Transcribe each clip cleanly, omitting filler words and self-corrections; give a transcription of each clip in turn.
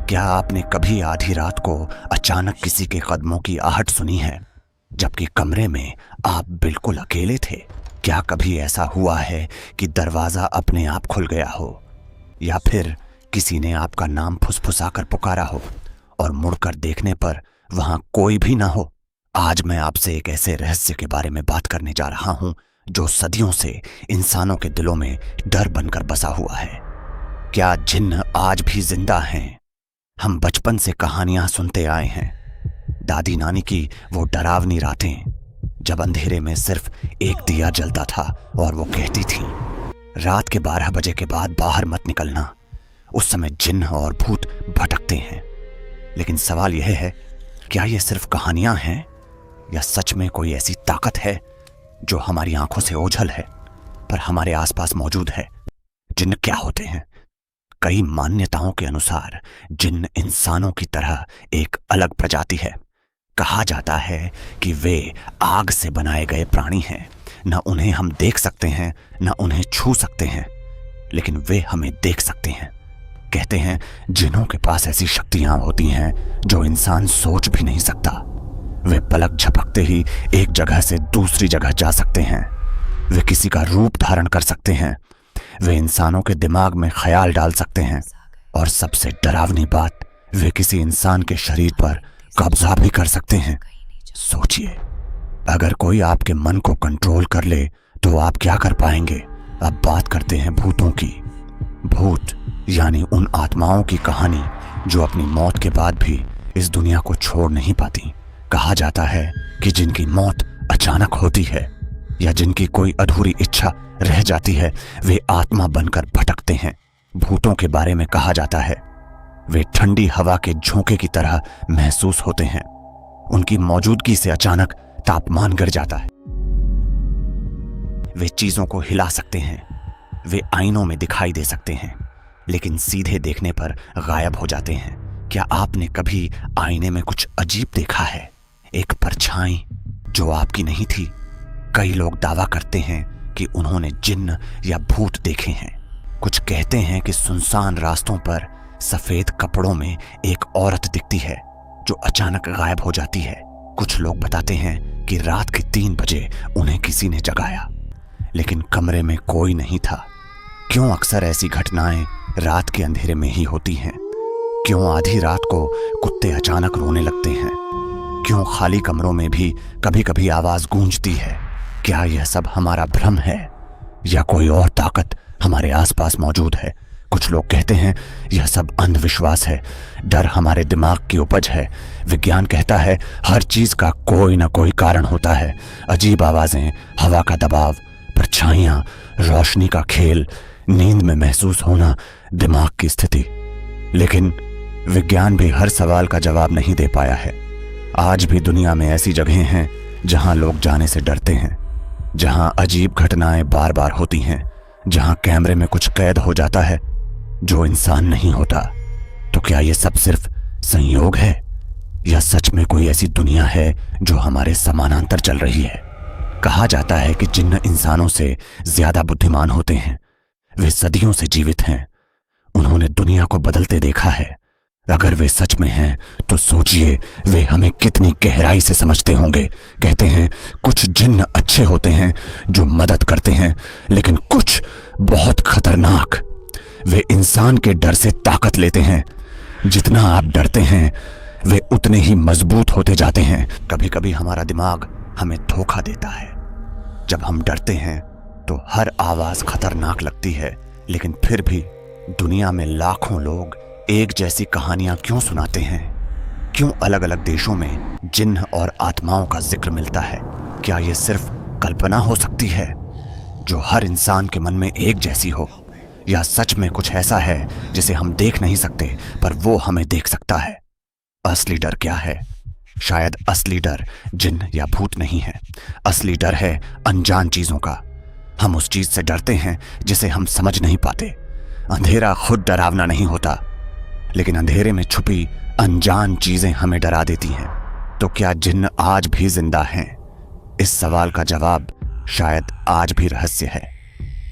क्या आपने कभी आधी रात को अचानक किसी के कदमों की आहट सुनी है, जबकि कमरे में आप बिल्कुल अकेले थे? क्या कभी ऐसा हुआ है कि दरवाजा अपने आप खुल गया हो, या फिर किसी ने आपका नाम फुसफुसाकर पुकारा हो और मुड़कर देखने पर वहां कोई भी ना हो? आज मैं आपसे एक ऐसे रहस्य के बारे में बात करने जा रहा हूं जो सदियों से इंसानों के दिलों में डर बनकर बसा हुआ है। क्या जिन्न आज भी जिंदा हैं? हम बचपन से कहानियां सुनते आए हैं, दादी नानी की वो डरावनी रातें, जब अंधेरे में सिर्फ एक दिया जलता था और वो कहती थी, रात के 12 बजे के बाद बाहर मत निकलना, उस समय जिन्न और भूत भटकते हैं। लेकिन सवाल यह है, क्या ये सिर्फ कहानियां हैं या सच में कोई ऐसी ताकत है जो हमारी आंखों से ओझल है पर हमारे आसपास मौजूद है? जिन्न क्या होते हैं? कई मान्यताओं के अनुसार जिन्न इंसानों की तरह एक अलग प्रजाति है। कहा जाता है कि वे आग से बनाए गए प्राणी हैं। न उन्हें हम देख सकते हैं, न उन्हें छू सकते हैं, लेकिन वे हमें देख सकते हैं। कहते हैं जिन्हों के पास ऐसी शक्तियां होती हैं जो इंसान सोच भी नहीं सकता। वे पलक झपकते ही एक जगह से दूसरी जगह जा सकते हैं। वे किसी का रूप धारण कर सकते हैं। वे इंसानों के दिमाग में ख्याल डाल सकते हैं, और सबसे डरावनी बात, वे किसी इंसान के शरीर पर कब्जा भी कर सकते हैं। सोचिए, अगर कोई आपके मन को कंट्रोल कर ले तो आप क्या कर पाएंगे? अब बात करते हैं भूतों की। भूत यानी उन आत्माओं की कहानी जो अपनी मौत के बाद भी इस दुनिया को छोड़ नहीं पाती। कहा जाता है कि जिनकी मौत अचानक होती है या जिनकी कोई अधूरी इच्छा रह जाती है, वे आत्मा बनकर भटकते हैं। भूतों के बारे में कहा जाता है, वे ठंडी हवा के झोंके की तरह महसूस होते हैं। उनकी मौजूदगी से अचानक तापमान गिर जाता है। वे चीजों को हिला सकते हैं। वे आईनों में दिखाई दे सकते हैं, लेकिन सीधे देखने पर गायब हो जाते हैं। क्या आपने कभी आईने में कुछ अजीब देखा है? एक परछाई जो आपकी नहीं थी। कई लोग दावा करते हैं कि उन्होंने जिन्न या भूत देखे हैं। कुछ कहते हैं कि सुनसान रास्तों पर सफेद कपड़ों में एक औरत दिखती है जो अचानक गायब हो जाती है। कुछ लोग बताते हैं कि रात के 3 बजे उन्हें किसी ने जगाया, लेकिन कमरे में कोई नहीं था। क्यों अक्सर ऐसी घटनाएं रात के अंधेरे में ही होती हैं? क्यों आधी रात को कुत्ते अचानक रोने लगते हैं? क्यों खाली कमरों में भी कभी कभी आवाज गूंजती है? क्या यह सब हमारा भ्रम है या कोई और ताकत हमारे आसपास मौजूद है? कुछ लोग कहते हैं यह सब अंधविश्वास है, डर हमारे दिमाग की उपज है। विज्ञान कहता है हर चीज का कोई ना कोई कारण होता है। अजीब आवाजें, हवा का दबाव, परछाइयां, रोशनी का खेल, नींद में महसूस होना, दिमाग की स्थिति। लेकिन विज्ञान भी हर सवाल का जवाब नहीं दे पाया है। आज भी दुनिया में ऐसी जगहें हैं जहां लोग जाने से डरते हैं, जहां अजीब घटनाएं बार बार होती हैं, जहां कैमरे में कुछ कैद हो जाता है जो इंसान नहीं होता। तो क्या ये सब सिर्फ संयोग है या सच में कोई ऐसी दुनिया है जो हमारे समानांतर चल रही है? कहा जाता है कि जिन्न इंसानों से ज्यादा बुद्धिमान होते हैं। वे सदियों से जीवित हैं। उन्होंने दुनिया को बदलते देखा है। अगर वे सच में हैं तो सोचिए वे हमें कितनी गहराई से समझते होंगे। कहते हैं कुछ जिन्न अच्छे होते हैं जो मदद करते हैं, लेकिन कुछ बहुत खतरनाक। वे इंसान के डर से ताकत लेते हैं। जितना आप डरते हैं वे उतने ही मजबूत होते जाते हैं। कभी कभी हमारा दिमाग हमें धोखा देता है। जब हम डरते हैं तो हर आवाज खतरनाक लगती है, लेकिन फिर भी दुनिया में लाखों लोग एक जैसी कहानियां क्यों सुनाते हैं? क्यों अलग अलग देशों में जिन्न और आत्माओं का जिक्र मिलता है? क्या यह सिर्फ कल्पना हो सकती है जो हर इंसान के मन में एक जैसी हो, या सच में कुछ ऐसा है जिसे हम देख नहीं सकते पर वो हमें देख सकता है? असली डर क्या है? शायद असली डर जिन्न या भूत नहीं है। असली डर है अनजान चीजों का। हम उस चीज से डरते हैं जिसे हम समझ नहीं पाते। अंधेरा खुद डरावना नहीं होता, लेकिन अंधेरे में छुपी अनजान चीजें हमें डरा देती हैं। तो क्या जिन्न आज भी जिंदा हैं? इस सवाल का जवाब शायद आज भी रहस्य है।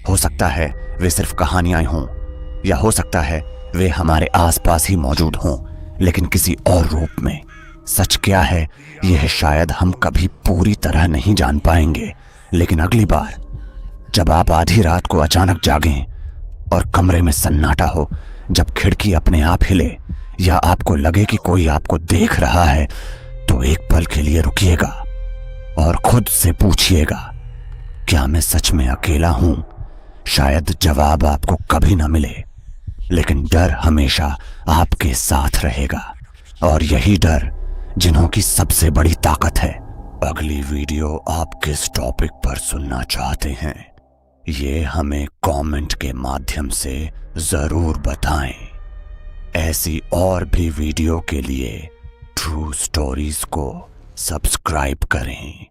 हो सकता है वे सिर्फ कहानियां हों, या हो सकता है वे हमारे आसपास ही मौजूद हों, लेकिन किसी और रूप में। सच क्या है यह शायद हम कभी पूरी तरह नहीं जान पाएंगे, लेकिन अगली बार जब आप आधी रात को अचानक जागें और कमरे में सन्नाटा हो, जब खिड़की अपने आप हिले या आपको लगे कि कोई आपको देख रहा है, तो एक पल के लिए रुकिएगा और खुद से पूछिएगा, क्या मैं सच में अकेला हूं? शायद जवाब आपको कभी ना मिले, लेकिन डर हमेशा आपके साथ रहेगा, और यही डर जिन्हों की सबसे बड़ी ताकत है। अगली वीडियो आप किस टॉपिक पर सुनना चाहते हैं, ये हमें कमेंट के माध्यम से जरूर बताएं। ऐसी और भी वीडियो के लिए ट्रू स्टोरीज को सब्सक्राइब करें।